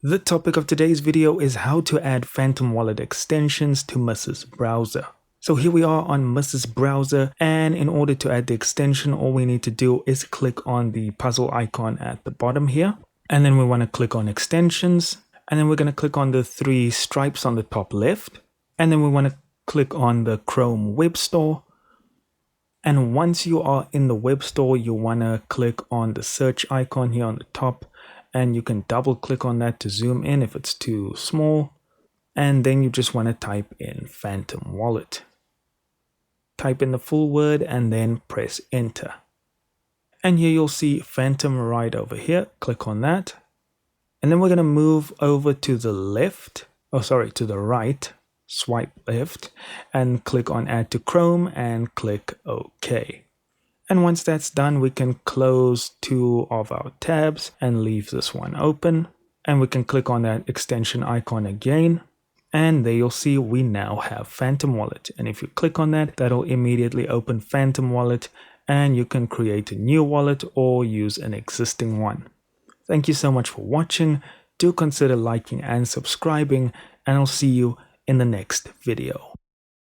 The topic of today's video is how to add Phantom Wallet extensions to Mrs. Browser. So here we are on Mrs. Browser, and in order to add the extension, all we need to do is click on the puzzle icon at the bottom here, and then we want to click on extensions, and then we're going to click on the three stripes on the top left, and then we want to click on the Chrome Web Store. And once you are in the web store, you want to click on the search icon here on the top, and you can double click on that to zoom in if it's too small. And then you just want to type in Phantom Wallet. Type in the full word and then press enter. And here you'll see Phantom right over here. Click on that. And then we're going to move over to the left, to the right. Swipe left and click on add to Chrome and click OK. And once that's done, we can close two of our tabs and leave this one open. And we can click on that extension icon again. And there you'll see we now have Phantom Wallet. And if you click on that, that'll immediately open Phantom Wallet and you can create a new wallet or use an existing one. Thank you so much for watching. Do consider liking and subscribing, and I'll see you in the next video.